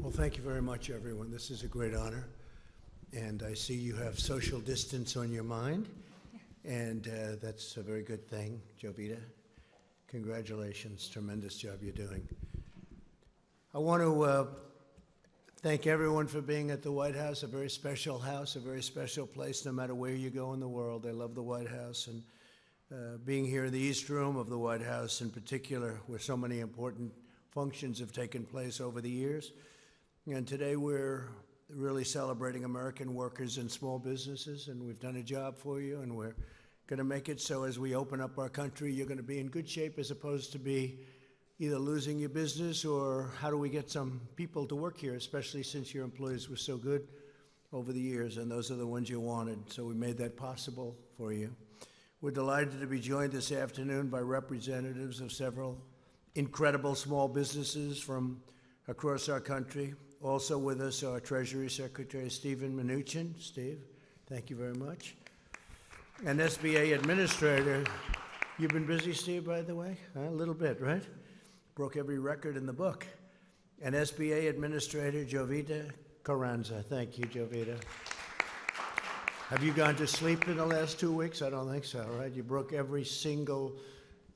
Well, thank you very much, everyone. This is a great honor. And I see you have social distance on your mind, and that's a very good thing. Jovita, congratulations. Tremendous job you're doing. I want to thank everyone for being at the White House, a very special house, a very special place, no matter where you go in the world. I love the White House, and being here in the East Room of the White House in particular, where so many important functions have taken place over the years. And today we're really celebrating American workers and small businesses, and we've done a job for you, and we're going to make it so as we open up our country, you're going to be in good shape as opposed to be either losing your business or how do we get some people to work here, especially since your employees were so good over the years, and those are the ones you wanted. So we made that possible for you. We're delighted to be joined this afternoon by representatives of several incredible small businesses from across our country. Also with us, our Treasury Secretary, Steven Mnuchin. Steve, thank you very much. And SBA Administrator. You've been busy, Steve, by the way? A little bit, right? Broke every record in the book. And SBA Administrator, Jovita Carranza. Thank you, Jovita. Have you gone to sleep in the last 2 weeks? I don't think so, right? You broke every single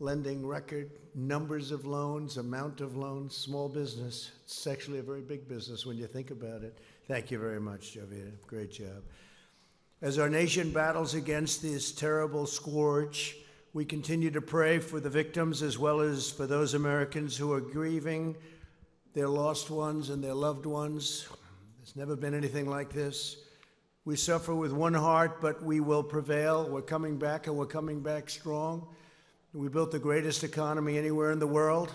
lending record, numbers of loans, amount of loans, small business. It's actually a very big business when you think about it. Thank you very much, Jovita. Great job. As our nation battles against this terrible scourge, we continue to pray for the victims as well as for those Americans who are grieving their lost ones and their loved ones. There's never been anything like this. We suffer with one heart, but we will prevail. We're coming back, and we're coming back strong. We built the greatest economy anywhere in the world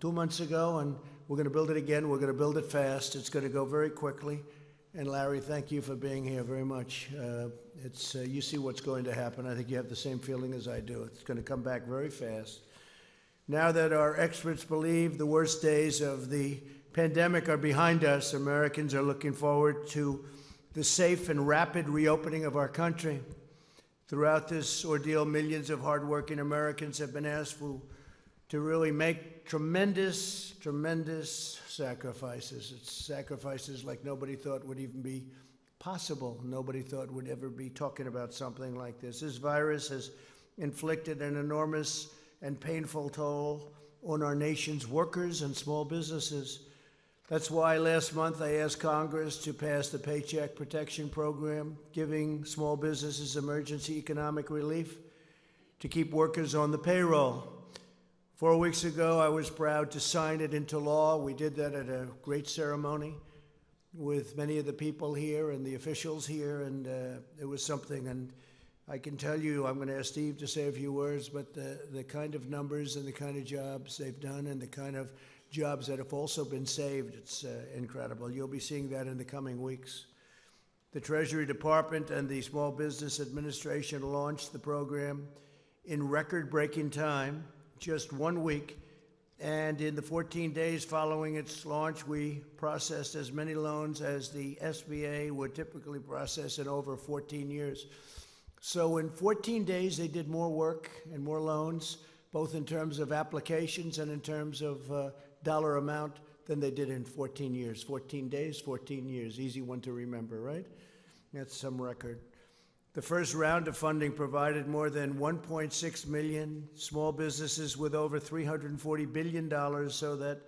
2 months ago, and we're going to build it again. We're going to build it fast. It's going to go very quickly. And Larry, thank you for being here very much. You see what's going to happen. I think you have the same feeling as I do. It's going to come back very fast. Now that our experts believe the worst days of the pandemic are behind us, Americans are looking forward to the safe and rapid reopening of our country. Throughout this ordeal, millions of hardworking Americans have been asked to really make tremendous, tremendous sacrifices. It's sacrifices like nobody thought would even be possible. Nobody thought would ever be talking about something like this. This virus has inflicted an enormous and painful toll on our nation's workers and small businesses. That's why last month I asked Congress to pass the Paycheck Protection Program, giving small businesses emergency economic relief to keep workers on the payroll. 4 weeks ago, I was proud to sign it into law. We did that at a great ceremony with many of the people here and the officials here, and it was something. And I can tell you, I'm going to ask Steve to say a few words, but the kind of numbers and the kind of jobs they've done and the kind of jobs that have also been saved, it's incredible. You'll be seeing that in the coming weeks. The Treasury Department and the Small Business Administration launched the program in record-breaking time, just 1 week, and in the 14 days following its launch, we processed as many loans as the SBA would typically process in over 14 years. So in 14 days, they did more work and more loans, both in terms of applications and in terms of dollar amount than they did in 14 years. 14 days, 14 years. Easy one to remember, right? That's some record. The first round of funding provided more than 1.6 million small businesses with over $340 billion so that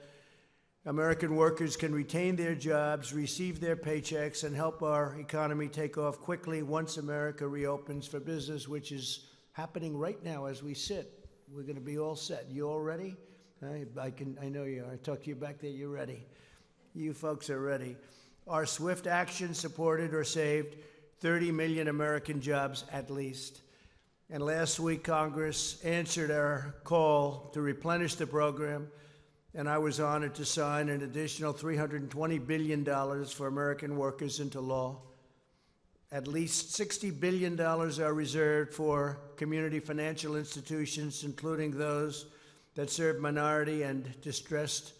American workers can retain their jobs, receive their paychecks, and help our economy take off quickly once America reopens for business, which is happening right now as we sit. We're going to be all set. You all ready? I know you are. I talked to you back there. You're ready. You folks are ready. Our swift action supported or saved 30 million American jobs at least. And last week, Congress answered our call to replenish the program, and I was honored to sign an additional $320 billion for American workers into law. At least $60 billion are reserved for community financial institutions, including those that serve minority and distressed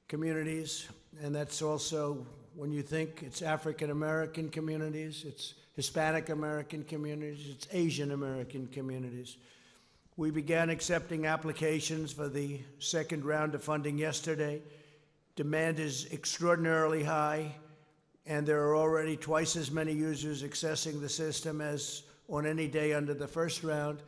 communities. And that's also, when you think, it's African American communities, it's Hispanic American communities, it's Asian American communities. We began accepting applications for the second round of funding yesterday. Demand is extraordinarily high, and there are already twice as many users accessing the system as on any day under the first round.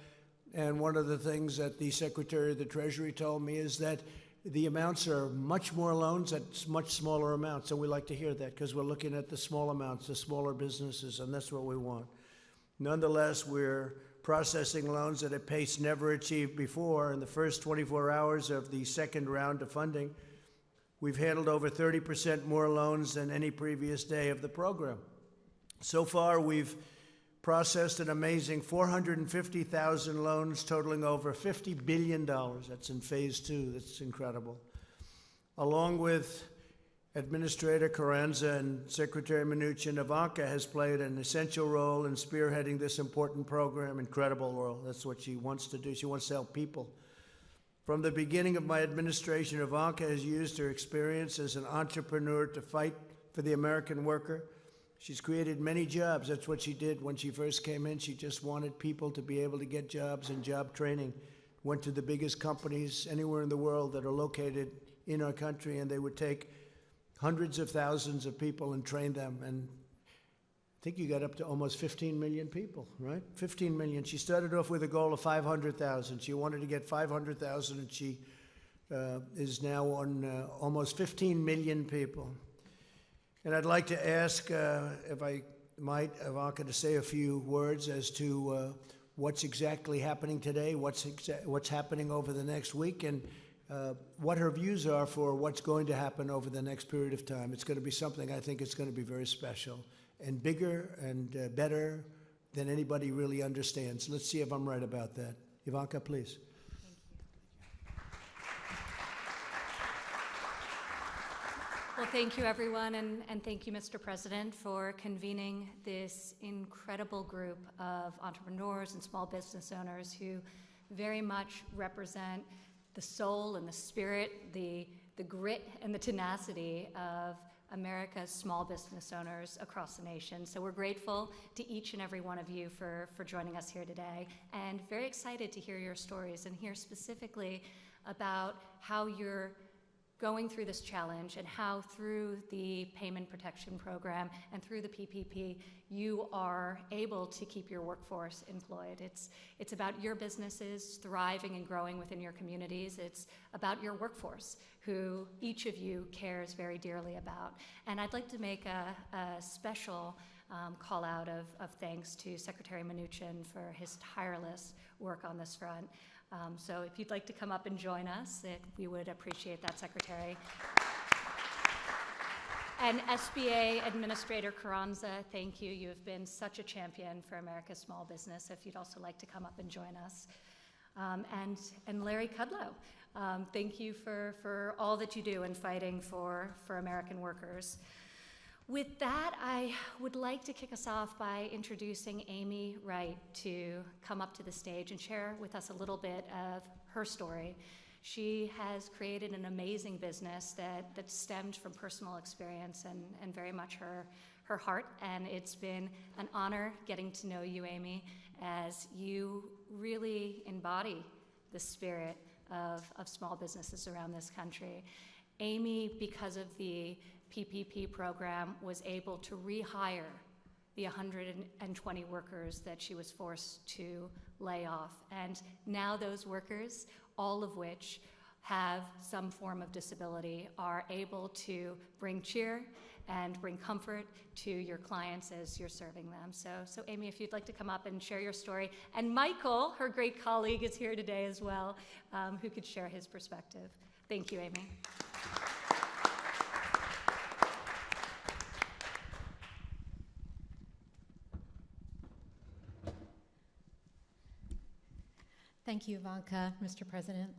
And one of the things that the Secretary of the Treasury told me is that the amounts are much more loans at much smaller amounts. And we like to hear that because we're looking at the small amounts, the smaller businesses, and that's what we want. Nonetheless, we're processing loans at a pace never achieved before. In the first 24 hours of the second round of funding, we've handled over 30% more loans than any previous day of the program. So far, we've processed an amazing 450,000 loans totaling over $50 billion. That's in phase 2. That's incredible. Along with Administrator Carranza and Secretary Mnuchin, Ivanka has played an essential role in spearheading this important program. Incredible role. That's what she wants to do. She wants to help people. From the beginning of my administration, Ivanka has used her experience as an entrepreneur to fight for the American worker. She's created many jobs. That's what she did when she first came in. She just wanted people to be able to get jobs and job training. Went to the biggest companies anywhere in the world that are located in our country, and they would take hundreds of thousands of people and train them. And I think you got up to almost 15 million people, right? 15 million. She started off with a goal of 500,000. She wanted to get 500,000, and she is now on almost 15 million people. And I'd like to ask, if I might, Ivanka, to say a few words as to what's exactly happening today, what's happening over the next week, and what her views are for what's going to happen over the next period of time. It's going to be something I think it's going to be very special and bigger and better than anybody really understands. Let's see if I'm right about that. Ivanka, please. Well, thank you, everyone, and thank you, Mr. President, for convening this incredible group of entrepreneurs and small business owners who very much represent the soul and the spirit, the grit and the tenacity of America's small business owners across the nation. So we're grateful to each and every one of you for joining us here today, and very excited to hear your stories and hear specifically about how you're going through this challenge and how through the Payment Protection Program and through the PPP, you are able to keep your workforce employed. It's about your businesses thriving and growing within your communities. It's about your workforce, who each of you cares very dearly about. And I'd like to make a special call out of thanks to Secretary Mnuchin for his tireless work on this front. So if you'd like to come up and join us, we would appreciate that, Secretary. And SBA Administrator Carranza, thank you. You have been such a champion for America's small business. If you'd also like to come up and join us. And Larry Kudlow, thank you for all that you do in fighting for American workers. With that, I would like to kick us off by introducing Amy Wright to come up to the stage and share with us a little bit of her story. She has created an amazing business that stemmed from personal experience and very much her heart, and it's been an honor getting to know you, Amy, as you really embody the spirit of small businesses around this country. Amy, because of the PPP program, was able to rehire the 120 workers that she was forced to lay off. And now those workers, all of which have some form of disability, are able to bring cheer and bring comfort to your clients as you're serving them. So Amy, if you'd like to come up and share your story. And Michael, her great colleague, is here today as well, who could share his perspective. Thank you, Amy. Thank you, Ivanka, Mr. President.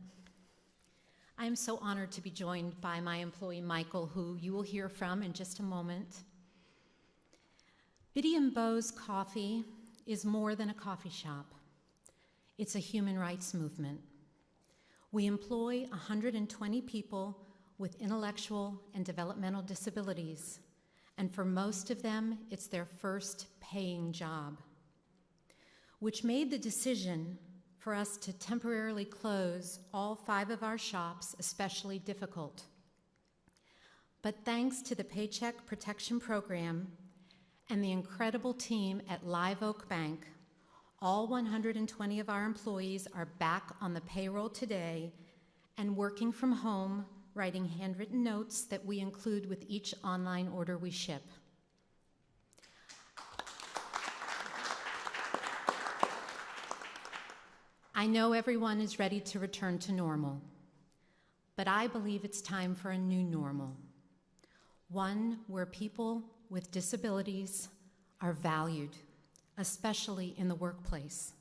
I am so honored to be joined by my employee, Michael, who you will hear from in just a moment. Biddy and Beau's Coffee is more than a coffee shop. It's a human rights movement. We employ 120 people with intellectual and developmental disabilities, and for most of them, it's their first paying job, which made the decision for us to temporarily close all 5 of our shops especially difficult. But thanks to the Paycheck Protection Program and the incredible team at Live Oak Bank, all 120 of our employees are back on the payroll today and working from home, writing handwritten notes that we include with each online order we ship. I know everyone is ready to return to normal, but I believe it's time for a new normal, one where people with disabilities are valued, especially in the workplace.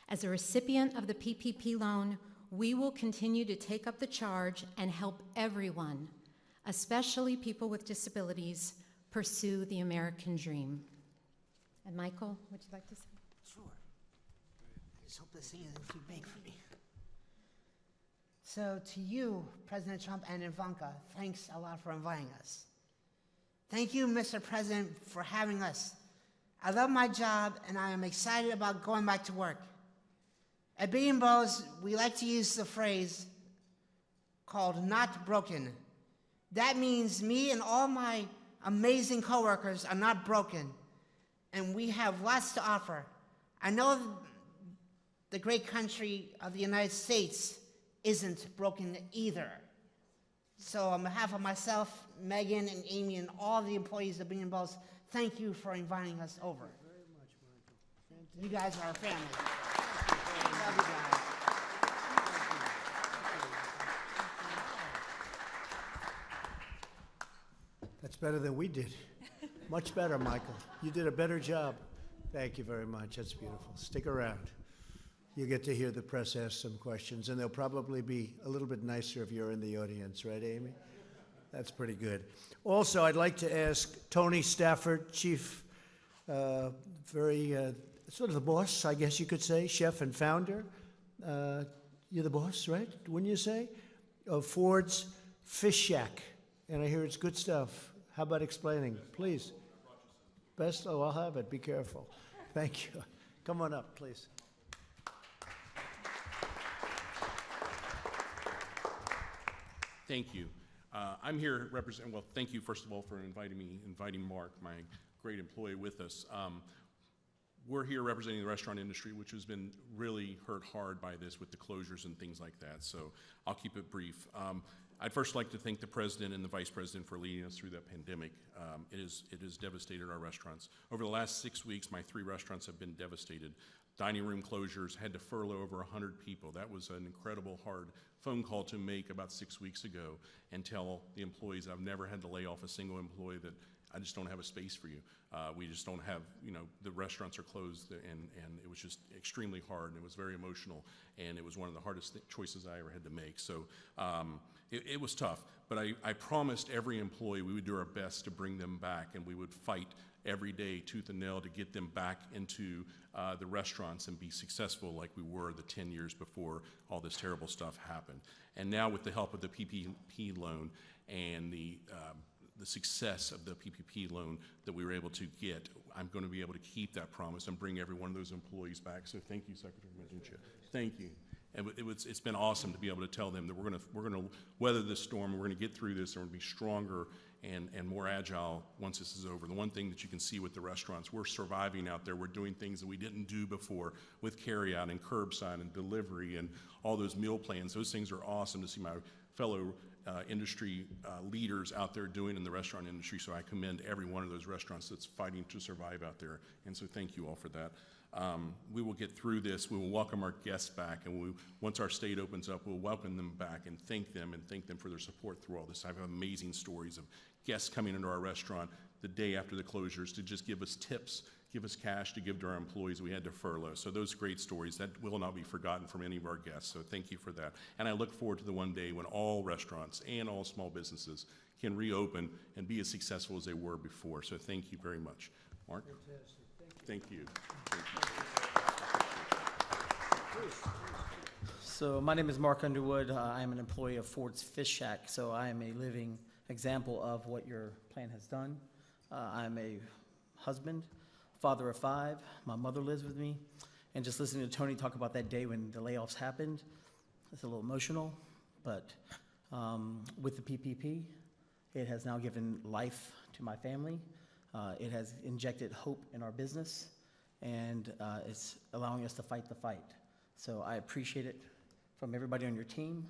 As a recipient of the PPP loan, we will continue to take up the charge and help everyone, especially people with disabilities, pursue the American dream. And Michael, would you like to say? Sure. I just hope this thing isn't too big for me. So to you, President Trump and Ivanka, thanks a lot for inviting us. Thank you, Mr. President, for having us. I love my job, and I am excited about going back to work. At Beanbo's, we like to use the phrase called "not broken." That means me and all my amazing coworkers are not broken, and we have lots to offer. I know the great country of the United States isn't broken either. So on behalf of myself, Megan, and Amy, and all the employees of Beanbo's, thank you for inviting us over. Thank you very much, Michael. You guys are our family. Love you guys. That's better than we did. Much better, Michael. You did a better job. Thank you very much. That's beautiful. Stick around. You get to hear the press ask some questions, and they'll probably be a little bit nicer if you're in the audience, right, Amy? That's pretty good. Also, I'd like to ask Tony Stafford, chief, sort of the boss, I guess you could say, chef and founder. You're the boss, right? Wouldn't you say? Of Ford's Fish Shack. And I hear it's good stuff. How about explaining, please? Best? Oh, I'll have it. Be careful. Thank you. Come on up, please. Thank you. I'm here representing, well, thank you, first of all, for inviting Mark, my great employee, with us. We're here representing the restaurant industry, which has been really hurt hard by this with the closures and things like that, so I'll keep it brief. I'd first like to thank the President and the Vice President for leading us through that pandemic. It has devastated our restaurants. Over the last 6 weeks, my 3 restaurants have been devastated. Dining room closures, had to furlough over 100 people. That was an incredible hard phone call to make about 6 weeks ago and tell the employees I've never had to lay off a single employee that I just don't have a space for you. We just don't have, the restaurants are closed, and it was just extremely hard, and it was very emotional, and it was one of the hardest choices I ever had to make. So it was tough, but I promised every employee we would do our best to bring them back, and we would fight every day, tooth and nail, to get them back into the restaurants and be successful like we were the 10 years before all this terrible stuff happened. And now with the help of the PPP loan and the success of the PPP loan that we were able to get, I'm going to be able to keep that promise and bring every one of those employees back. So thank you, Secretary Meduncha. Thank you. And it's been awesome to be able to tell them that we're going to weather this storm, we're going to get through this, and we're going to be stronger and more agile once this is over. The one thing that you can see with the restaurants, we're surviving out there. We're doing things that we didn't do before with carryout and curbside and delivery and all those meal plans. Those things are awesome to see my fellow industry leaders out there doing in the restaurant industry, so I commend every one of those restaurants that's fighting to survive out there, and so thank you all for that. We will get through this. We will welcome our guests back, and once our state opens up, we'll welcome them back and thank them for their support through all this. I have amazing stories of guests coming into our restaurant the day after the closures to just give us tips, give us cash to give to our employees we had to furlough. So those great stories, that will not be forgotten from any of our guests, so thank you for that. And I look forward to the one day when all restaurants and all small businesses can reopen and be as successful as they were before. So thank you very much. Mark? Fantastic. Thank you. Thank you. So my name is Mark Underwood. I am an employee of Ford's Fish Shack, so I am a living example of what your plan has done. I'm a husband, father of 5. My mother lives with me. And just listening to Tony talk about that day when the layoffs happened, it's a little emotional. But with the PPP, It has now given life to my family. It has injected hope in our business, and it's allowing us to fight the fight. So I appreciate it from everybody on your team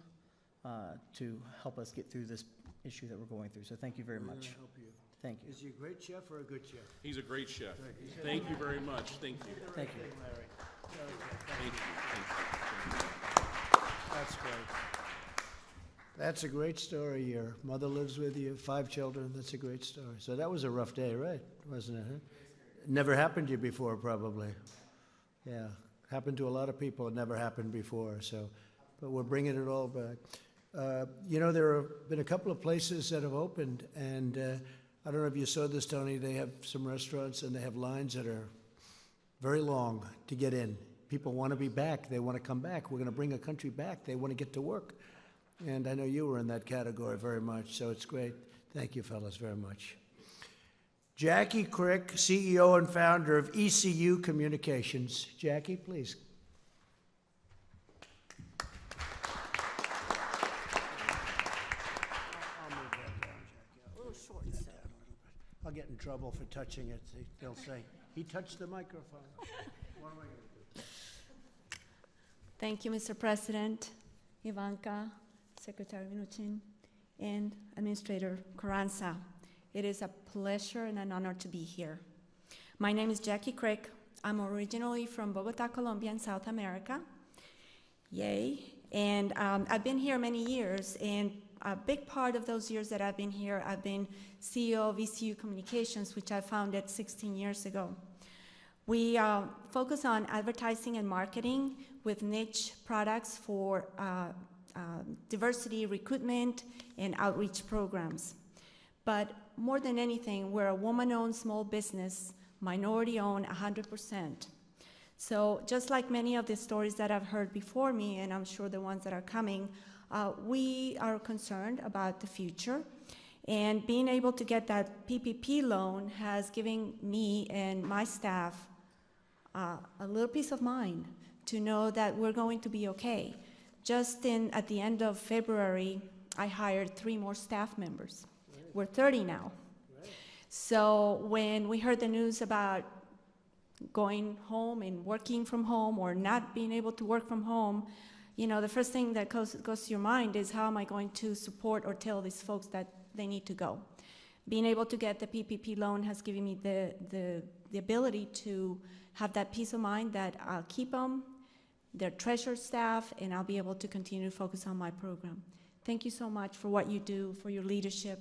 to help us get through this issue that we're going through. So thank you very much. We're gonna help you. Thank you. Is he a great chef or a good chef? He's a great chef. Thank you very much. Thank you. Thank you. Larry. Thank you. Thank you. That's great. That's a great story. Your mother lives with you, 5 children. That's a great story. So that was a rough day, right? Wasn't it? Huh? Never happened to you before, probably. Yeah, happened to a lot of people. It never happened before. So, but we're bringing it all back. You know, there have been a couple of places that have opened, and I don't know if you saw this, Tony. They have some restaurants, and they have lines that are very long to get in. People want to be back. They want to come back. We're going to bring a country back. They want to get to work. And I know you were in that category very much, so it's great. Thank you, fellas, very much. Jackie Crick, CEO and founder of ECU Communications. Jackie, please. I'll move that down, Jackie. A little short, sir. I'll get in trouble for touching it. They'll say, he touched the microphone. What am I going to do? Thank you, Mr. President, Ivanka, Secretary Mnuchin, and Administrator Carranza. It is a pleasure and an honor to be here. My name is Jackie Crick. I'm originally from Bogota, Colombia, in South America. Yay. And I've been here many years, and a big part of those years that I've been here, I've been CEO of ECU Communications, which I founded 16 years ago. We focus on advertising and marketing with niche products for diversity recruitment and outreach programs. But more than anything, we're a woman-owned small business, minority-owned 100%. So just like many of the stories that I've heard before me, and I'm sure the ones that are coming, we are concerned about the future. And being able to get that PPP loan has given me and my staff a little peace of mind to know that we're going to be okay. Just at the end of February, I hired 3 more staff members. Right. We're 30 now. Right. So when we heard the news about going home and working from home or not being able to work from home, you know, the first thing that goes to your mind is, how am I going to support or tell these folks that they need to go? Being able to get the PPP loan has given me the ability to have that peace of mind that I'll keep them, their treasured staff, and I'll be able to continue to focus on my program. Thank you so much for what you do, for your leadership.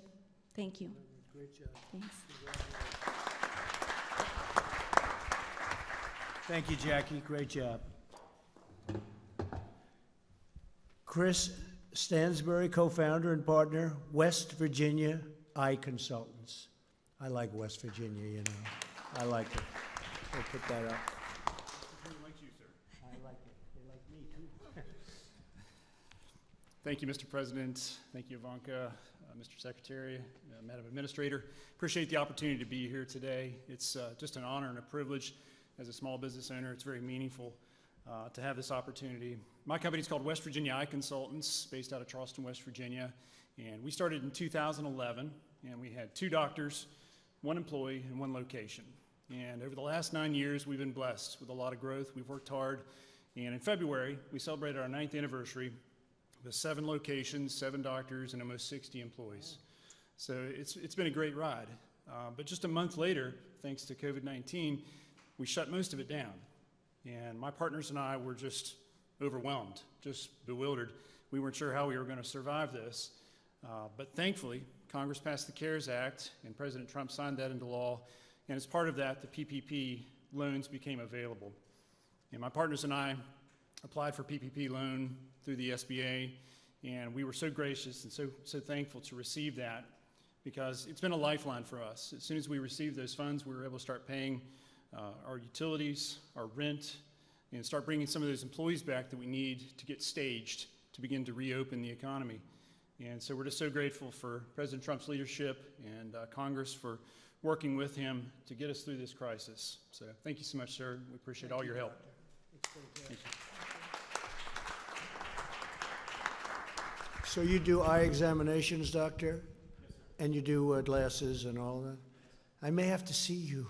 Thank you. Great job. Thanks. Thank you, Jackie. Great job. Chris Stansbury, co-founder and partner, West Virginia Eye Consultants. I like West Virginia, you know. I like it. We'll put that up. Like you, sir. I like it. They like me, too. Thank you, Mr. President. Thank you, Ivanka, Mr. Secretary, Madam Administrator. Appreciate the opportunity to be here today. It's just an honor and a privilege as a small business owner. It's very meaningful to have this opportunity. My company is called West Virginia Eye Consultants, based out of Charleston, West Virginia. And we started in 2011, and we had 2 doctors, 1 employee, and 1 location. And over the last 9 years, we've been blessed with a lot of growth. We've worked hard. And in February, we celebrated our 9th anniversary with 7 locations, 7 doctors, and almost 60 employees. So it's been a great ride. But just a month later, thanks to COVID-19, we shut most of it down. And my partners and I were just overwhelmed, just bewildered. We weren't sure how we were going to survive this. But thankfully, Congress passed the CARES Act, and President Trump signed that into law. And as part of that, the PPP loans became available. And my partners and I applied for PPP loan through the SBA, and we were so gracious and so thankful to receive that, because it's been a lifeline for us. As soon as we received those funds, we were able to start paying our utilities, our rent, and start bringing some of those employees back that we need to get staged to begin to reopen the economy. And so we're just so grateful for President Trump's leadership and Congress for working with him to get us through this crisis. So thank you so much, sir. We appreciate all your help. Thank you. So you do eye examinations, doctor? Yes, sir. And you do glasses and all that. I may have to see you.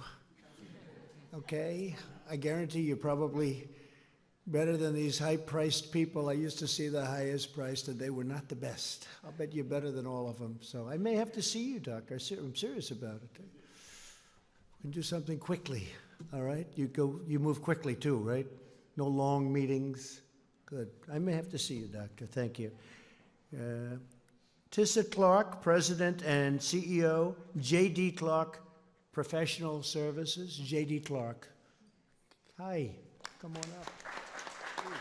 Okay? I guarantee you're probably better than these high-priced people. I used to see the highest priced, and they were not the best. I'll bet you're better than all of them. So I may have to see you, Doctor. I'm serious about it. We can do something quickly, all right? You move quickly too, right? No long meetings. Good. I may have to see you, Doctor. Thank you. Tissa Clark, President and CEO, J.D. Clark Professional Services. J.D. Clark. Hi. Come on up. Please.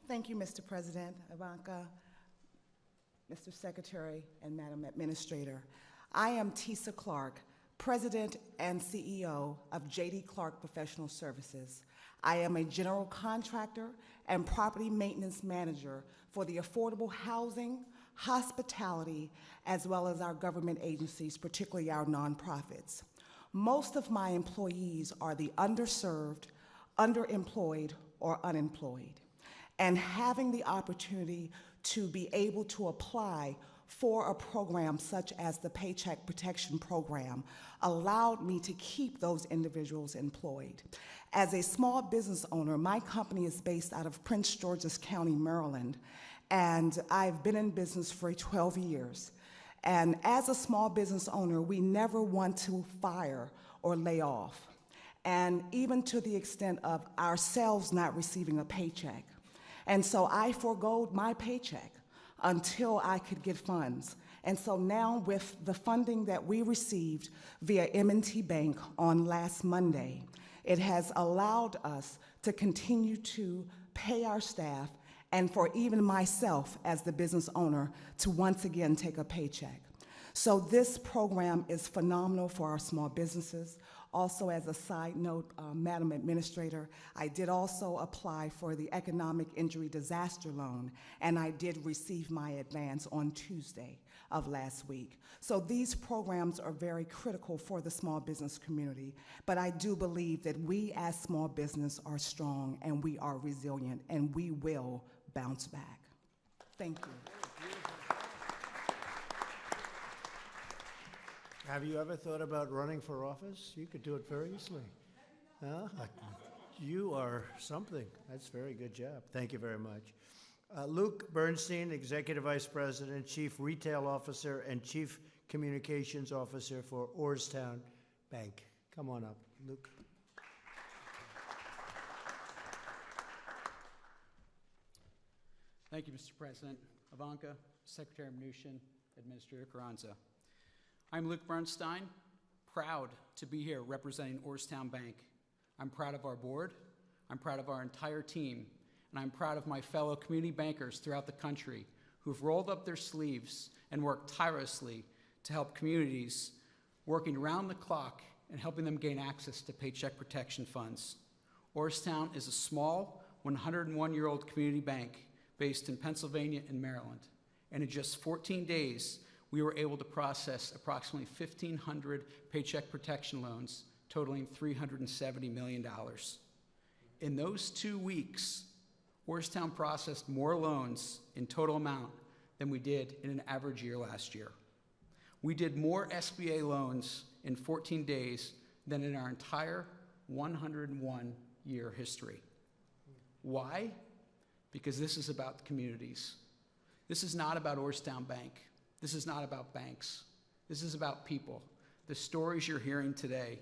Thank you, Mr. President, Ivanka, Mr. Secretary, and Madam Administrator. I am Tissa Clark, President and CEO of J.D. Clark Professional Services. I am a general contractor and property maintenance manager for the affordable housing, hospitality, as well as our government agencies, particularly our nonprofits. Most of my employees are the underserved, underemployed, or unemployed. And having the opportunity to be able to apply for a program such as the Paycheck Protection Program allowed me to keep those individuals employed. As a small business owner, my company is based out of Prince George's County, Maryland, and I've been in business for 12 years. And as a small business owner, we never want to fire or lay off, and even to the extent of ourselves not receiving a paycheck. And so I forgoed my paycheck until I could get funds. And so now with the funding that we received via M&T Bank on last Monday, it has allowed us to continue to pay our staff and for even myself as the business owner to once again take a paycheck. So this program is phenomenal for our small businesses. Also, as a side note, Madam Administrator, I did also apply for the Economic Injury Disaster Loan, and I did receive my advance on Tuesday of last week. So these programs are very critical for the small business community, but I do believe that we as small business are strong and we are resilient and we will bounce back. Thank you. Have you ever thought about running for office? You could do it very easily. Huh? You are something. That's a very good job. Thank you very much. Luke Bernstein, Executive Vice President, Chief Retail Officer, and Chief Communications Officer for Orrstown Bank. Come on up, Luke. Thank you, Mr. President. Ivanka, Secretary Mnuchin, Administrator Carranza. I'm Luke Bernstein, proud to be here representing Orrstown Bank. I'm proud of our board, I'm proud of our entire team, and I'm proud of my fellow community bankers throughout the country who've rolled up their sleeves and worked tirelessly to help communities working around the clock and helping them gain access to paycheck protection funds. Orrstown is a small 101-year-old community bank based in Pennsylvania and Maryland, and in just 14 days, we were able to process approximately 1,500 paycheck protection loans totaling $370 million. In those 2 weeks, Orrstown processed more loans in total amount than we did in an average year last year. We did more SBA loans in 14 days than in our entire 101-year history. Why? Because this is about the communities. This is not about Orrstown Bank. This is not about banks. This is about people. The stories you're hearing today.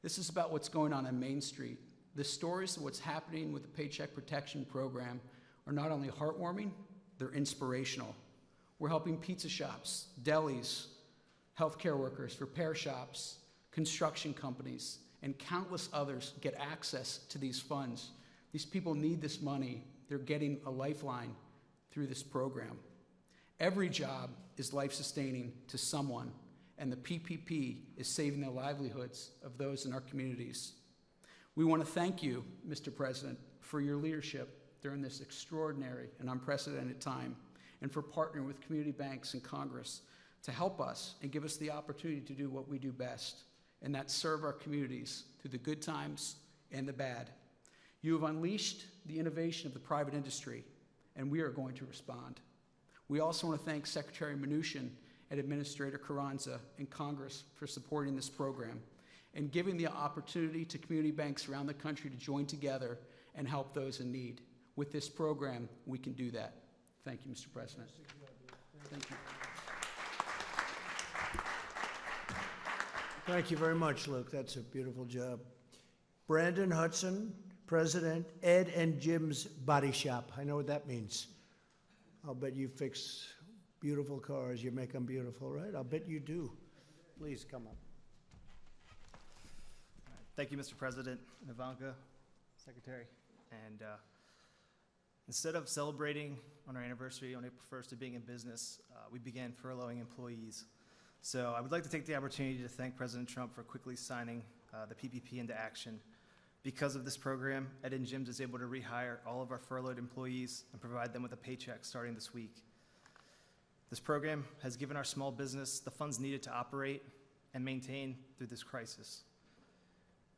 This is about what's going on Main Street. The stories of what's happening with the Paycheck Protection Program are not only heartwarming, they're inspirational. We're helping pizza shops, delis, healthcare workers, repair shops, construction companies, and countless others get access to these funds. These people need this money. They're getting a lifeline through this program. Every job is life-sustaining to someone, and the PPP is saving the livelihoods of those in our communities. We want to thank you, Mr. President, for your leadership during this extraordinary and unprecedented time, and for partnering with community banks and Congress to help us and give us the opportunity to do what we do best, and that's serve our communities through the good times and the bad. You have unleashed the innovation of the private industry and we are going to respond. We also want to thank Secretary Mnuchin and Administrator Carranza and Congress for supporting this program and giving the opportunity to community banks around the country to join together and help those in need. With this program, we can do that. Thank you, Mr. President. Thank you. Thank you very much, Luke. That's a beautiful job. Brandon Hudson, President, Ed and Jim's Body Shop. I know what that means. I'll bet you fix beautiful cars. You make them beautiful, right? I'll bet you do. Please come up. Thank you, Mr. President, and Ivanka, Secretary. And instead of celebrating on our anniversary on April 1st of being in business, we began furloughing employees. So I would like to take the opportunity to thank President Trump for quickly signing the PPP into action. Because of this program, Ed and Jim's is able to rehire all of our furloughed employees and provide them with a paycheck starting this week. This program has given our small business the funds needed to operate and maintain through this crisis.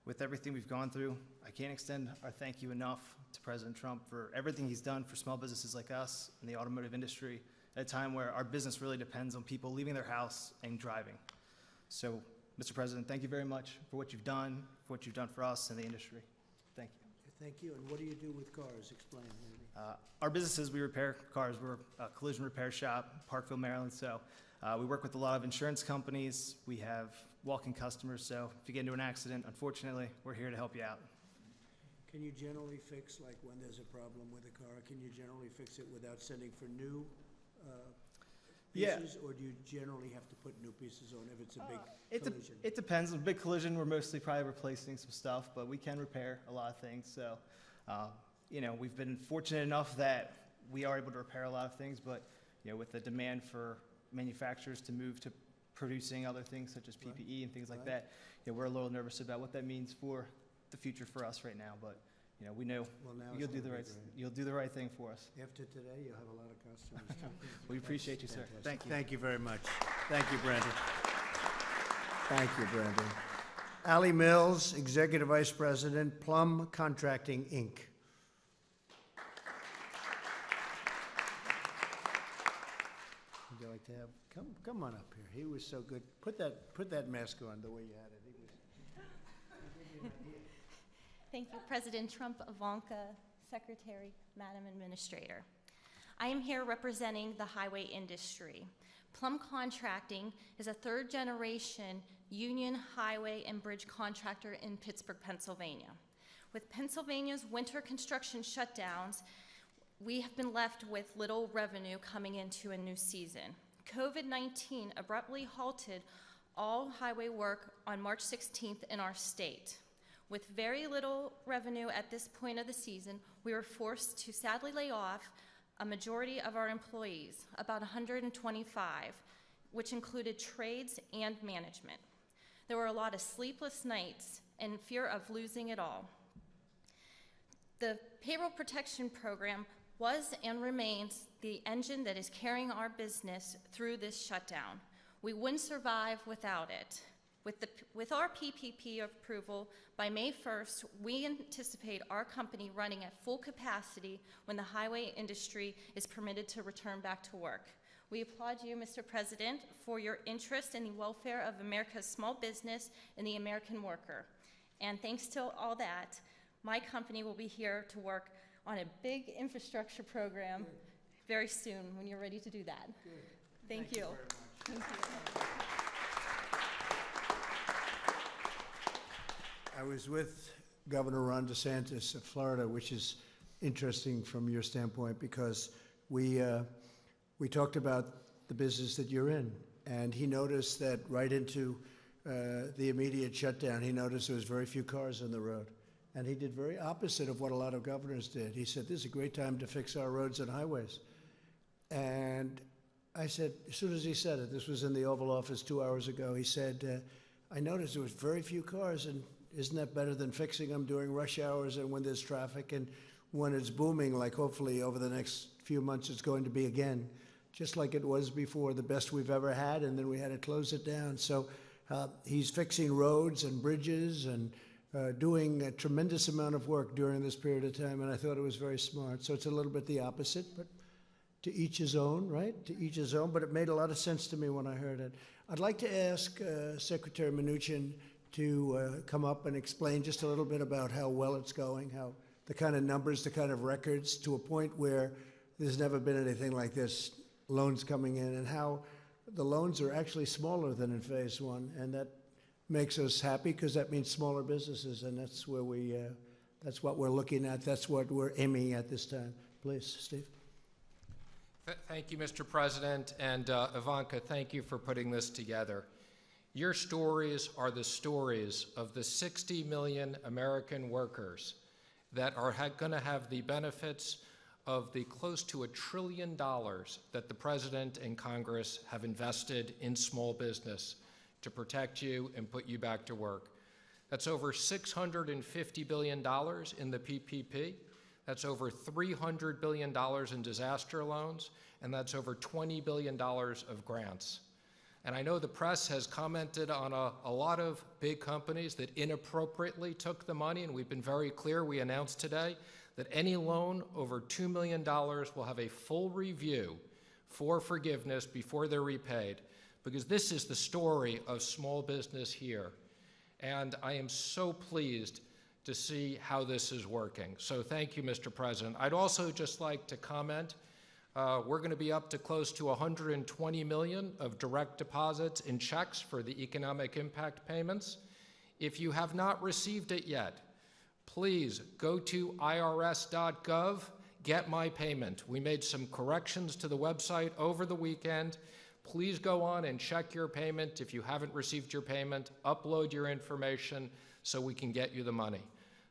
With everything we've gone through, I can't extend our thank you enough to President Trump for everything he's done for small businesses like us in the automotive industry at a time where our business really depends on people leaving their house and driving. So, Mr. President, thank you very much for what you've done for us and the industry. Thank you. Thank you. And what do you do with cars? Explain, maybe. Our businesses, we repair cars. We're a collision repair shop, Parkville, Maryland. So we work with a lot of insurance companies. We have walk-in customers. So if you get into an accident, unfortunately, we're here to help you out. Can you generally fix, like when there's a problem with a car, can you generally fix it without sending for new pieces? Or do you generally have to put new pieces on if it's a big collision? It depends. With a big collision, we're mostly probably replacing some stuff, but we can repair a lot of things. So, we've been fortunate enough that we are able to repair a lot of things, but, with the demand for manufacturers to move to producing other things such as PPE and things like that, we're a little nervous about what that means for the future for us right now. But, we know you'll do the right thing for us. After today, you'll have a lot of customers. We appreciate you, sir. Thank you. Thank you very much. Thank you, Brandon. Thank you, Brandon. Allie Mills, Executive Vice President, Plum Contracting, Inc. Would you like to have, come on up here. He was so good. Put that mask on the way you had it. Thank you, President Trump, Ivanka, Secretary, Madam Administrator. I am here representing the highway industry. Plum Contracting is a third-generation union highway and bridge contractor in Pittsburgh, Pennsylvania. With Pennsylvania's winter construction shutdowns, we have been left with little revenue coming into a new season. COVID-19 abruptly halted all highway work on March 16th in our state. With very little revenue at this point of the season, we were forced to sadly lay off a majority of our employees, about 125, which included trades and management. There were a lot of sleepless nights and fear of losing it all. The Payroll Protection Program was and remains the engine that is carrying our business through this shutdown. We wouldn't survive without it. With our PPP approval, by May 1st, we anticipate our company running at full capacity when the highway industry is permitted to return back to work. We applaud you, Mr. President, for your interest in the welfare of America's small business and the American worker. And thanks to all that, my company will be here to work on a big infrastructure program very soon when you're ready to do that. Good. Thank you. Very much. Thank you. I was with Governor Ron DeSantis of Florida, which is interesting from your standpoint because we talked about the business that you're in, and he noticed that right into the immediate shutdown, he noticed there was very few cars on the road, and he did very opposite of what a lot of governors did. He said, "This is a great time to fix our roads and highways," and I said, as soon as he said it, this was in the Oval Office 2 hours ago, he said, "I noticed there was very few cars, and isn't that better than fixing them during rush hours and when there's traffic and when it's booming, like hopefully over the next few months it's going to be again, just like it was before, the best we've ever had, and then we had to close it down." So he's fixing roads and bridges and doing a tremendous amount of work during this period of time, and I thought it was very smart. So it's a little bit the opposite, but to each his own, right? To each his own, but it made a lot of sense to me when I heard it. I'd like to ask Secretary Mnuchin to come up and explain just a little bit about how well it's going, how the kind of numbers, the kind of records, to a point where there's never been anything like this, loans coming in, and how the loans are actually smaller than in phase one, and that makes us happy because that means smaller businesses, and that's where that's what we're looking at, that's what we're aiming at this time. Please, Steve. Thank you, Mr. President, and Ivanka, thank you for putting this together. Your stories are the stories of the 60 million American workers that are going to have the benefits of the close to $1 trillion that the President and Congress have invested in small business to protect you and put you back to work. That's over $650 billion in the PPP. That's over $300 billion in disaster loans, and that's over $20 billion of grants. And I know the press has commented on a lot of big companies that inappropriately took the money, and we've been very clear. We announced today that any loan over $2 million will have a full review for forgiveness before they're repaid, because this is the story of small business here. And I am so pleased to see how this is working. So thank you, Mr. President. I'd also just like to comment, we're going to be up to close to 120 million of direct deposits in checks for the economic impact payments. If you have not received it yet, please go to irs.gov, get my payment. We made some corrections to the website over the weekend. Please go on and check your payment. If you haven't received your payment, upload your information so we can get you the money.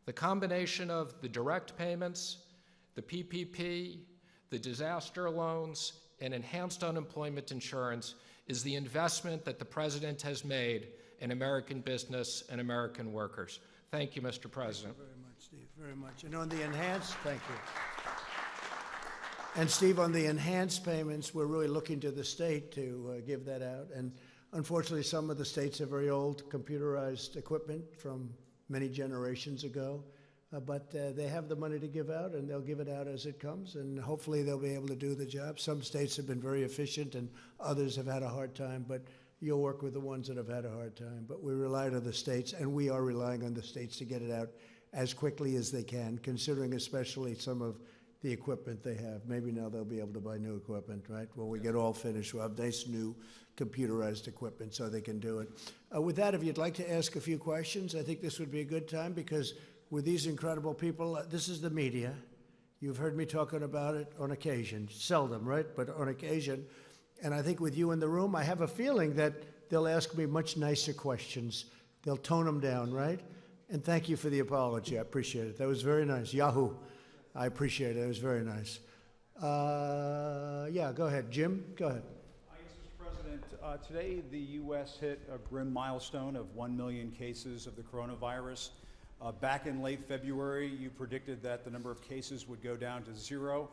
The combination of the direct payments, the PPP, the disaster loans, and enhanced unemployment insurance is the investment that the President has made in American business and American workers. Thank you, Mr. President. Thank you very much, Steve, very much. And on the enhanced, thank you. And Steve, on the enhanced payments, we're really looking to the state to give that out. And unfortunately, some of the states have very old computerized equipment from many generations ago. But they have the money to give out, and they'll give it out as it comes, and hopefully they'll be able to do the job. Some states have been very efficient, and others have had a hard time, but you'll work with the ones that have had a hard time. But we rely on the states, and we are relying on the states to get it out as quickly as they can, considering especially some of the equipment they have. Maybe now they'll be able to buy new equipment, right? When we get all finished, we'll have nice new computerized equipment so they can do it. With that, if you'd like to ask a few questions, I think this would be a good time, because with these incredible people, this is the media. You've heard me talking about it on occasion, seldom, right? But on occasion. And I think with you in the room, I have a feeling that they'll ask me much nicer questions. They'll tone them down, right? And thank you for the apology. I appreciate it. That was very nice. Yahoo. I appreciate it. It was very nice. Yeah, go ahead. Jim, go ahead. Yes, Mr. President. Today, the U.S. hit a grim milestone of 1 million cases of the coronavirus. Back in late February, you predicted that the number of cases would go down to 0.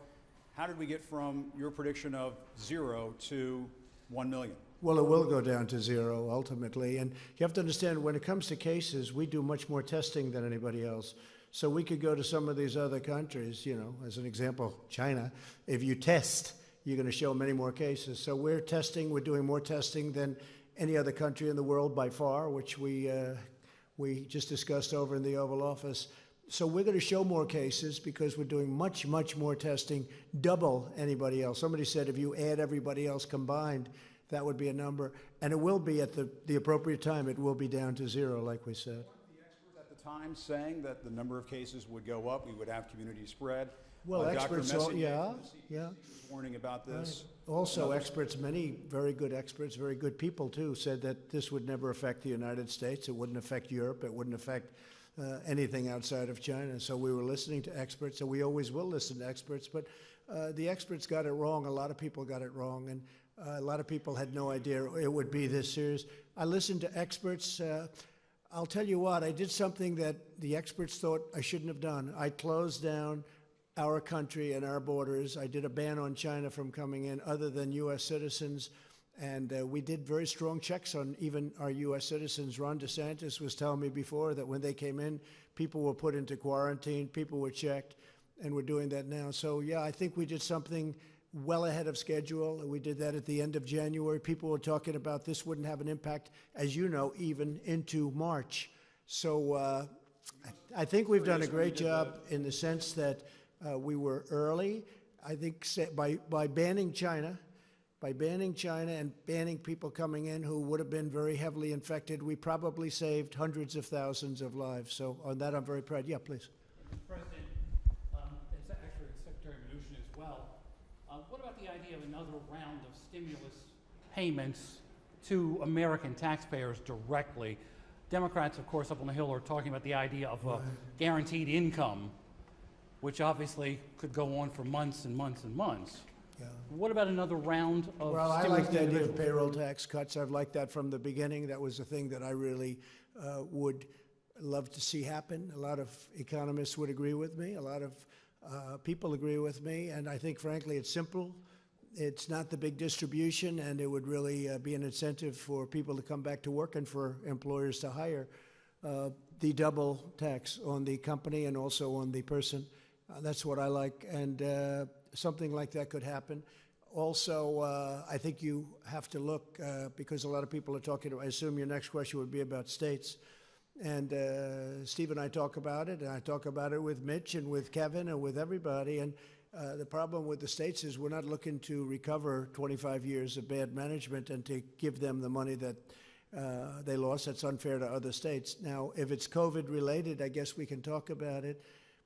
How did we get from your prediction of 0 to 1 million? Well, it will go down to 0 ultimately. And you have to understand, when it comes to cases, we do much more testing than anybody else. So we could go to some of these other countries, you know, as an example, China. If you test, you're going to show many more cases. So we're doing more testing than any other country in the world by far, which we just discussed over in the Oval Office. So we're going to show more cases because we're doing much, much more testing, double anybody else. Somebody said if you add everybody else combined, that would be a number. And it will be at the appropriate time, it will be down to 0, like we said. The experts at the time saying that the number of cases would go up, we would have community spread. Well, experts, Dr. Messier yeah, from the CDC yeah. was warning about this. Right. Also, experts, many very good experts, very good people too, said that this would never affect the United States. It wouldn't affect Europe. It wouldn't affect anything outside of China. So we were listening to experts, and we always will listen to experts. But the experts got it wrong. A lot of people got it wrong, and a lot of people had no idea it would be this serious. I listened to experts. I'll tell you what, I did something that the experts thought I shouldn't have done. I closed down our country and our borders. I did a ban on China from coming in other than U.S. citizens. And we did very strong checks on even our U.S. citizens. Ron DeSantis was telling me before that when they came in, people were put into quarantine, people were checked, and we're doing that now. So, yeah, I think we did something well ahead of schedule. We did that at the end of January. People were talking about this wouldn't have an impact, as you know, even into March. So I think we've done a great job in the sense that we were early. I think by banning China, and banning people coming in who would have been very heavily infected, we probably saved hundreds of thousands of lives. So on that, I'm very proud. Yeah, please. President, it's actually Secretary Mnuchin as well. What about the idea of another round of stimulus payments to American taxpayers directly? Democrats, of course, up on the Hill are talking about the idea of a guaranteed income, which obviously could go on for months and months and months. Yeah. What about another round of Well, I stimulus like the idea of individuals? payroll tax cuts. I've liked that from the beginning. That was a thing that I really would love to see happen. A lot of economists would agree with me. A lot of people agree with me. And I think, frankly, it's simple. It's not the big distribution, and it would really be an incentive for people to come back to work and for employers to hire. The double tax on the company and also on the person. That's what I like. And something like that could happen. Also, I think you have to look, because a lot of people are talking, I assume your next question would be about states. And Steve and I talk about it, and I talk about it with Mitch and with Kevin and with everybody. And the problem with the states is we're not looking to recover 25 years of bad management and to give them the money that they lost. That's unfair to other states. Now, if it's COVID related, I guess we can talk about it.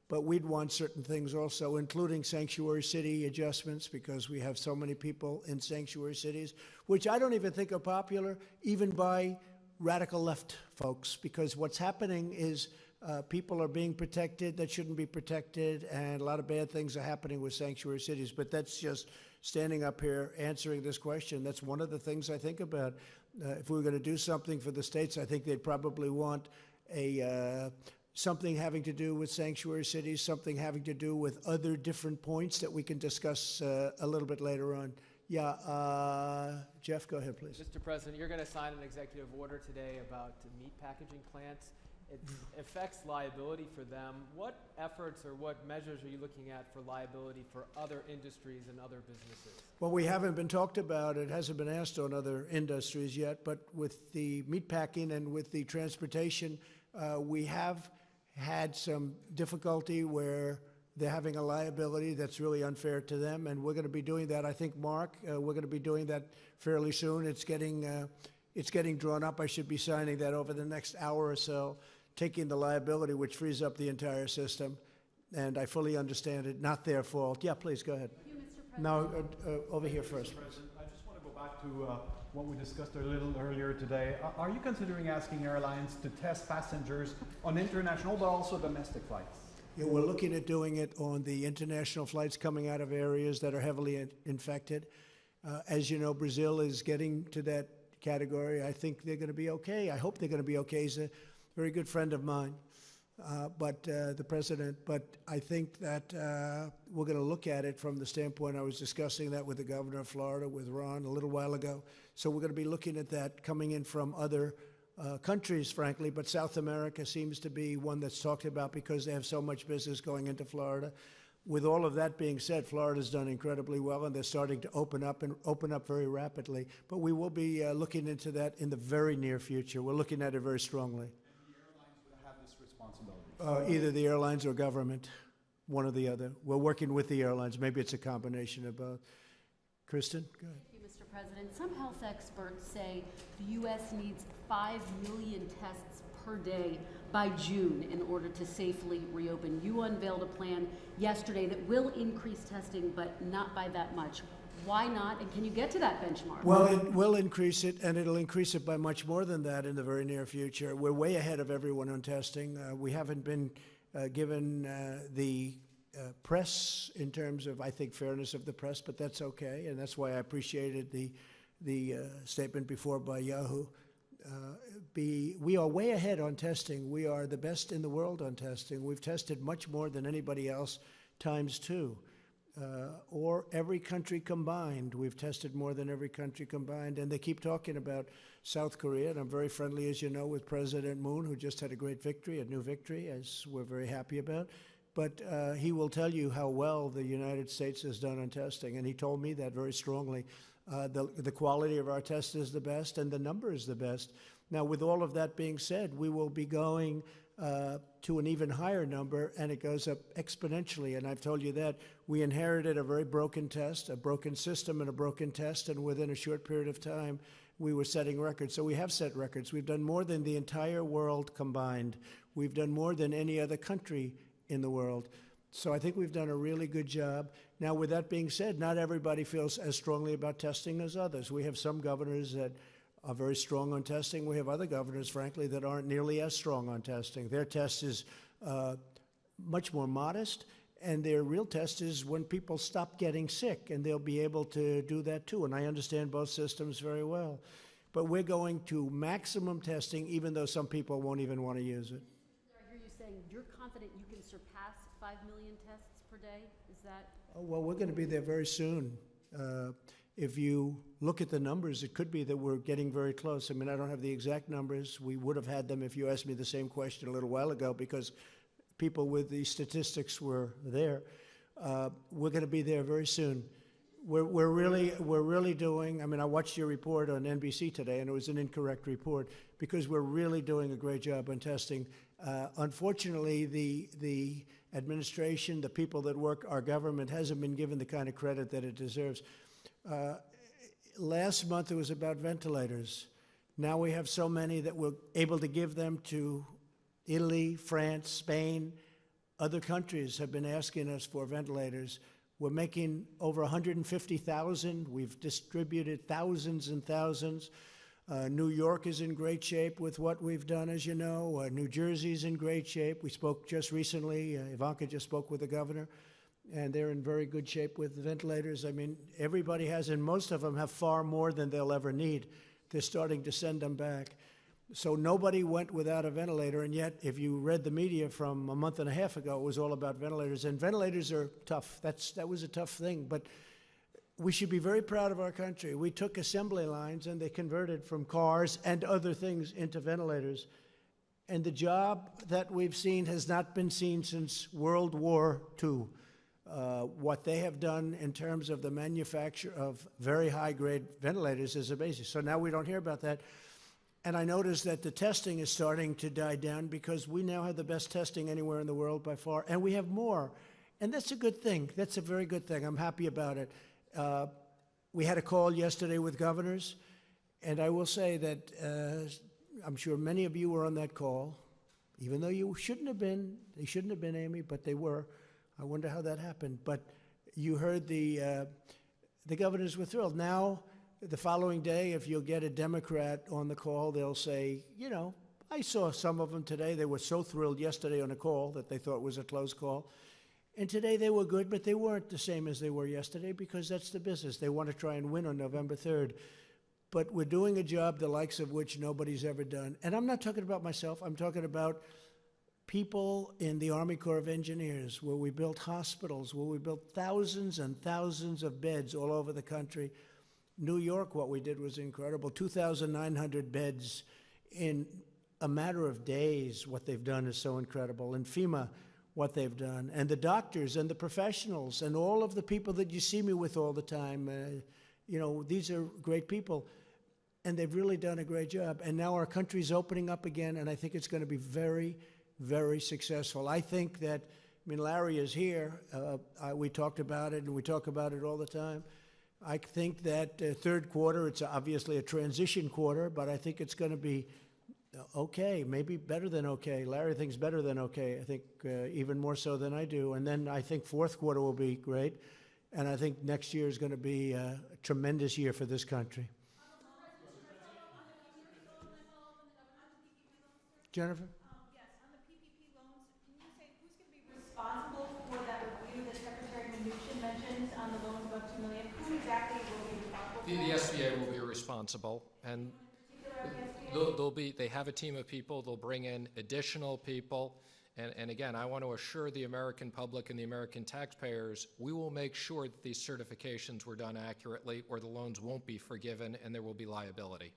But we'd want certain things also, including sanctuary city adjustments, because we have so many people in sanctuary cities, which I don't even think are popular, even by radical left folks, because what's happening is people are being protected that shouldn't be protected, and a lot of bad things are happening with sanctuary cities. But that's just standing up here answering this question. That's one of the things I think about. If we were going to do something for the states, I think they'd probably want something having to do with sanctuary cities, something having to do with other different points that we can discuss a little bit later on. Yeah, Jeff, go ahead, please. Mr. President, you're going to sign an executive order today about meat packaging plants. It affects liability for them. What efforts or what measures are you looking at for liability for other industries and other businesses? Well, we haven't been talked about. It hasn't been asked on other industries yet, but with the meat packing and with the transportation, we have had some difficulty where they're having a liability that's really unfair to them, and we're going to be doing that. I think, Mark, we're going to be doing that fairly soon. It's getting drawn up. I should be signing that over the next hour or so, taking the liability, which frees up the entire system, and I fully understand it. Not their fault. Yeah, please go ahead. Thank you, Mr. President. No, over here first. Mr. President, I just want to go back to what we discussed a little earlier today. Are you considering asking airlines to test passengers on international but also domestic flights? Yeah, we're looking at doing it on the international flights coming out of areas that are heavily infected. As you know, Brazil is getting to that category. I think they're going to be okay. I hope they're going to be okay. He's a very good friend of mine, the president. But I think that we're going to look at it from the standpoint, I was discussing that with the governor of Florida, with Ron, a little while ago. So we're going to be looking at that coming in from other countries, frankly, but South America seems to be one that's talked about because they have so much business going into Florida. With all of that being said, Florida's done incredibly well, and they're starting to open up very rapidly. But we will be looking into that in the very near future. We're looking at it very strongly. And the airlines will have this responsibility? Either the airlines or government, one or the other. We're working with the airlines. Maybe it's a combination of both. Kristen, go ahead. Thank you, Mr. President. Some health experts say the U.S. needs 5 million tests per day by June in order to safely reopen. You unveiled a plan yesterday that will increase testing, but not by that much. Why not? And can you get to that benchmark? Well, it will increase it, and it'll increase it by much more than that in the very near future. We're way ahead of everyone on testing. We haven't been given the press in terms of, I think, fairness of the press, but that's okay, and that's why I appreciated the statement before by Yahoo. We are way ahead on testing. We are the best in the world on testing. We've tested much more than anybody else, ×2. or every country combined. We've tested more than every country combined, and they keep talking about South Korea, and I'm very friendly, as you know, with President Moon, who just had a great victory, a new victory, as we're very happy about. But he will tell you how well the United States has done on testing, and he told me that very strongly. The quality of our test is the best, and the number is the best. Now, with all of that being said, we will be going to an even higher number, and it goes up exponentially. And I've told you that. We inherited a very broken test, a broken system and a broken test, and within a short period of time, we were setting records. So we have set records. We've done more than the entire world combined. We've done more than any other country in the world. So I think we've done a really good job. Now, with that being said, not everybody feels as strongly about testing as others. We have some governors that are very strong on testing. We have other governors, frankly, that aren't nearly as strong on testing. Their test is much more modest, and their real test is when people stop getting sick, and they'll be able to do that too. And I understand both systems very well. But we're going to maximum testing, even though some people won't even want to use it. I hear you saying you're confident you can surpass 5 million tests per day? Is that? Oh, well, we're going to be there very soon. If you look at the numbers, it could be that we're getting very close. I mean, I don't have the exact numbers. We would have had them if you asked me the same question a little while ago, because people with the statistics were there. We're going to be there very soon. We're really doing, I mean, I watched your report on NBC today, and it was an incorrect report, because we're really doing a great job on testing. Unfortunately, the administration, the people that work our government, hasn't been given the kind of credit that it deserves. Last month it was about ventilators. Now we have so many that we're able to give them to Italy, France, Spain. Other countries have been asking us for ventilators. We're making over 150,000. We've distributed thousands and thousands. New York is in great shape with what we've done, as you know. New Jersey's in great shape. We spoke just recently, Ivanka just spoke with the governor, and they're in very good shape with the ventilators. I mean, everybody has, and most of them have far more than they'll ever need. They're starting to send them back. So nobody went without a ventilator, and yet if you read the media from a month and a half ago, it was all about ventilators, and ventilators are tough. That was a tough thing, but we should be very proud of our country. We took assembly lines and they converted from cars and other things into ventilators. And the job that we've seen has not been seen since World War II. What they have done in terms of the manufacture of very high-grade ventilators is amazing. So now we don't hear about that. And I noticed that the testing is starting to die down, because we now have the best testing anywhere in the world by far, and we have more. And that's a good thing. That's a very good thing. I'm happy about it. We had a call yesterday with governors, and I will say that I'm sure many of you were on that call, even though you shouldn't have been. They shouldn't have been, Amy, but they were. I wonder how that happened. But you heard the governors were thrilled. Now, the following day, if you'll get a Democrat on the call, they'll say, you know, I saw some of them today. They were so thrilled yesterday on a call that they thought it was a close call. And today they were good, but they weren't the same as they were yesterday, because that's the business. They want to try and win on November 3rd. But we're doing a job the likes of which nobody's ever done. And I'm not talking about myself. I'm talking about people in the Army Corps of Engineers, where we built hospitals, where we built thousands and thousands of beds all over the country. New York, what we did was incredible. 2,900 beds in a matter of days. What they've done is so incredible. And FEMA, what they've done, and the doctors and the professionals and all of the people that you see me with all the time. You know, these are great people, and they've really done a great job. And now our country's opening up again, and I think it's going to be very, very successful. I think that, I mean, Larry is here. We talked about it, and we talk about it all the time. I think that third quarter, it's obviously a transition quarter, but I think it's going to be okay, maybe better than okay. Larry thinks better than okay. I think even more so than I do. And then I think fourth quarter will be great. And I think next year is going to be a tremendous year for this country. Jennifer? Yes, on the PPP loans, can you say who's going to be responsible for that review that Secretary Mnuchin mentioned on the loans above $2 million? Who exactly will be responsible for that? The SBA will be responsible, and they have a team of people. They'll bring in additional people, And again, I want to assure the American public and the American taxpayers, we will make sure that these certifications were done accurately, or the loans won't be forgiven and there will be liability.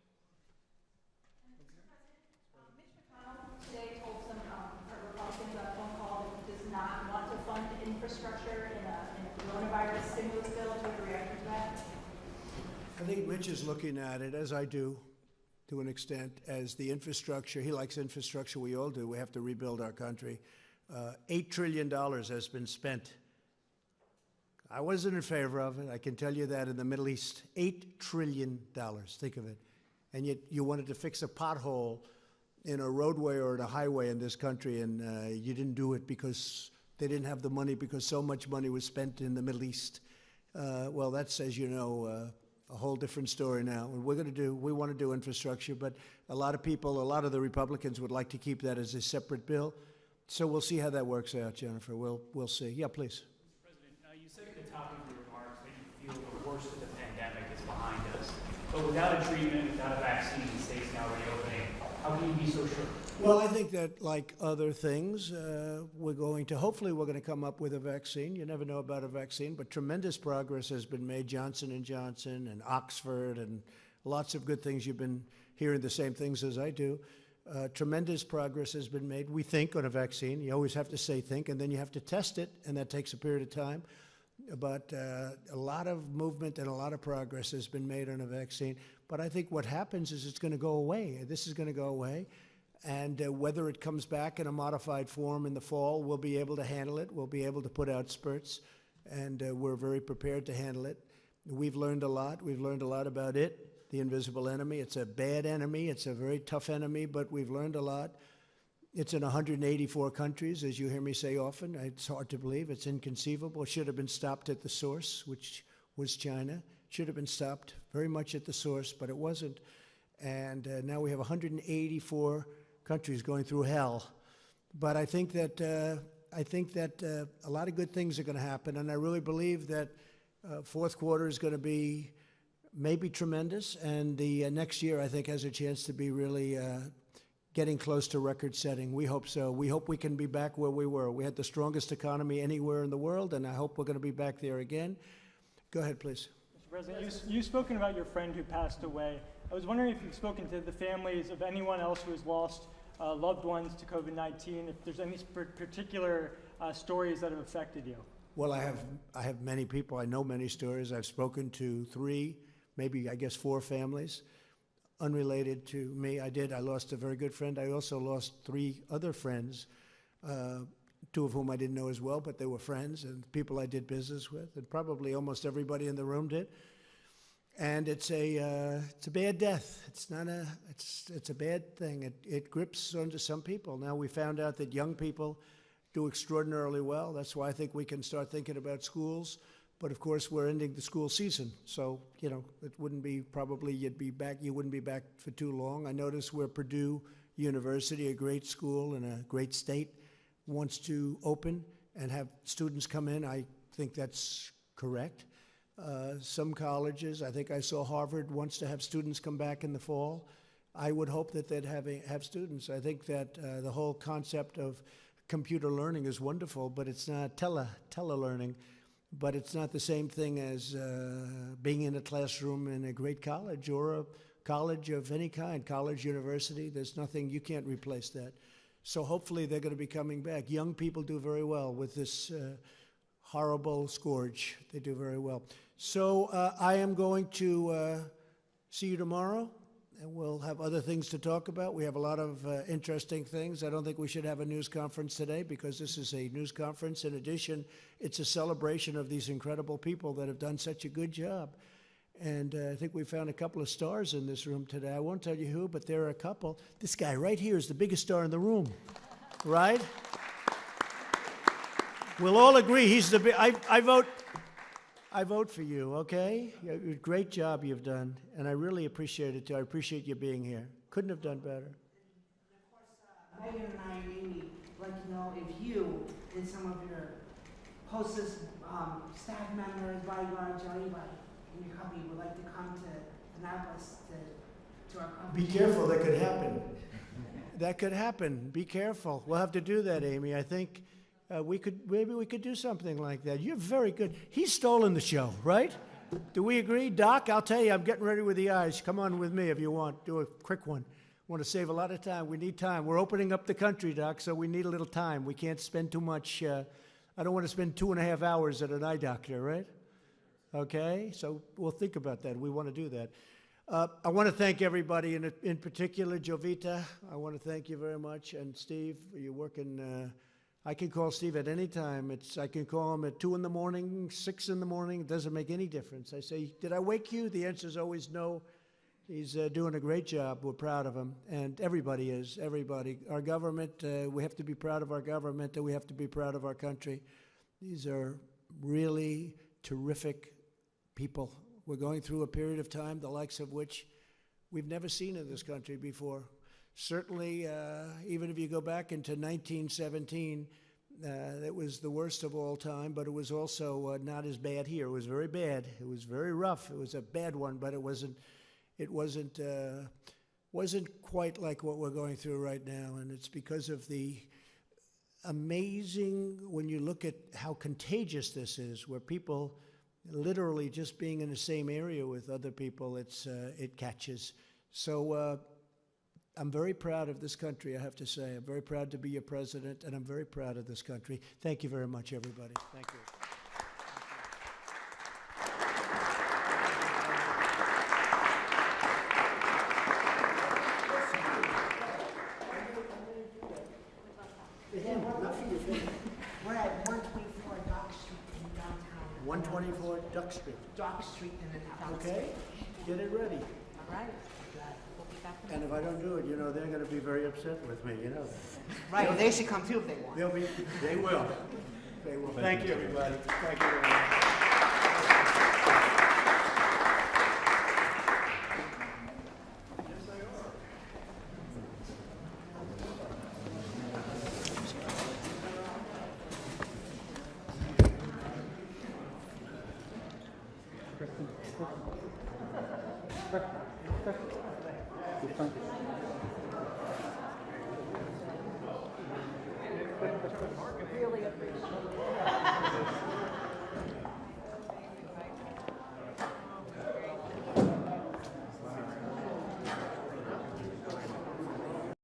Today told some Republicans on a phone call that he does not want to fund infrastructure in a coronavirus stimulus bill. Do you react to that? I think Mitch is looking at it, as I do, to an extent, as the infrastructure. He likes infrastructure, we all do. We have to rebuild our country. $8 trillion has been spent. I wasn't in favor of it. I can tell you that in the Middle East. $8 trillion, think of it. And yet you wanted to fix a pothole in a roadway or in a highway in this country, and you didn't do it because they didn't have the money, because so much money was spent in the Middle East. Well, that's, as you know, a whole different story now. And we want to do infrastructure, but a lot of people, a lot of the Republicans would like to keep that as a separate bill. So we'll see how that works out, Jennifer. We'll see. Yeah, please. President, you said at the top of your remarks that you feel the worst of the pandemic is behind us. But without a treatment, without a vaccine, the state's now reopening. How can you be so sure? Well, I think that, like other things, hopefully we're going to come up with a vaccine. You never know about a vaccine, but tremendous progress has been made. Johnson & Johnson and Oxford and lots of good things. You've been hearing the same things as I do. Tremendous progress has been made, we think, on a vaccine. You always have to say think, and then you have to test it, and that takes a period of time. But a lot of movement and a lot of progress has been made on a vaccine. But I think what happens is it's going to go away. This is going to go away. And whether it comes back in a modified form in the fall, we'll be able to handle it. We'll be able to put out spurts, and we're very prepared to handle it. We've learned a lot. We've learned a lot about it, the invisible enemy. It's a bad enemy. It's a very tough enemy, but we've learned a lot. It's in 184 countries, as you hear me say often. It's hard to believe. It's inconceivable. It should have been stopped at the source, which was China. It should have been stopped very much at the source, but it wasn't. And now we have 184 countries going through hell. But I think that a lot of good things are going to happen, and I really believe that fourth quarter is going to be maybe tremendous, and the next year I think has a chance to be really getting close to record setting. We hope so. We hope we can be back where we were. We had the strongest economy anywhere in the world, and I hope we're going to be back there again. Go ahead, please. Mr. President, you've spoken about your friend who passed away. I was wondering if you've spoken to the families of anyone else who has lost loved ones to COVID-19, if there's any particular stories that have affected you. Well, I have many people. I know many stories. I've spoken to 3, maybe I guess 4 families unrelated to me. I lost a very good friend. I also lost 3 other friends, 2 of whom I didn't know as well, but they were friends and people I did business with, and probably almost everybody in the room did. And it's a bad death. It's a bad thing. It grips onto some people. Now we found out that young people do extraordinarily well. That's why I think we can start thinking about schools. But of course, we're ending the school season, so it wouldn't be you wouldn't be back for too long. I notice where Purdue University, a great school in a great state, wants to open and have students come in. I think that's correct. Some colleges, I think I saw Harvard wants to have students come back in the fall. I would hope that they'd have students. I think that the whole concept of computer learning is wonderful, but it's not tele-learning. But it's not the same thing as being in a classroom in a great college or a college of any kind, college, university. There's nothing, you can't replace that. So hopefully they're going to be coming back. Young people do very well with this horrible scourge. They do very well. So I am going to see you tomorrow, and we'll have other things to talk about. We have a lot of interesting things. I don't think we should have a news conference today because this is a news conference. In addition, it's a celebration of these incredible people that have done such a good job. And I think we found a couple of stars in this room today. I won't tell you who, but there are a couple. This guy right here is the biggest star in the room, right? We'll all agree he's the big. I vote for you, okay? Great job you've done, and I really appreciate it, too. I appreciate you being here. Couldn't have done better. Megan and I and Amy would like to know if you and some of your hostess staff members, bodyguards, or anybody in your company would like to come to Annapolis to our company. Be careful, that could happen. That could happen. Be careful. We'll have to do that, Amy. I think maybe we could do something like that. You're very good. He's stolen the show, right? Do we agree? Doc, I'll tell you, I'm getting ready with the eyes. Come on with me if you want. Do a quick one. Want to save a lot of time. We need time. We're opening up the country, Doc, so we need a little time. We can't spend too much. I don't want to spend 2.5 hours at an eye doctor, right? Okay, so we'll think about that. We want to do that. I want to thank everybody, in particular, Jovita. I want to thank you very much. And Steve, you're working. I can call Steve at any time. I can call him at 2 in the morning, 6 in the morning. It doesn't make any difference. I say, did I wake you? The answer is always no. He's doing a great job. We're proud of him. And everybody is, everybody. Our government, we have to be proud of our government, and we have to be proud of our country. These are really terrific people. We're going through a period of time, the likes of which we've never seen in this country before. Certainly, even if you go back into 1917, that was the worst of all time, but it was also not as bad here. It was very bad. It was very rough. It was a bad one, but it wasn't quite like what we're going through right now, and it's because of the amazing, when you look at how contagious this is, where people literally just being in the same area with other people, it catches. So I'm very proud of this country, I have to say. I'm very proud to be your president, and I'm very proud of this country. Thank you very much, everybody. Thank you. We're at 124 Dock Street in downtown. 124 Duck Street. Dock Street in the downtown. Okay, get it ready. All right. We'll be back. And if I don't do it, they're going to be very upset with me, that. Right, well, they should come too if they want. They will. They will. Thank you, everybody. Thank you very much. Really appreciate it.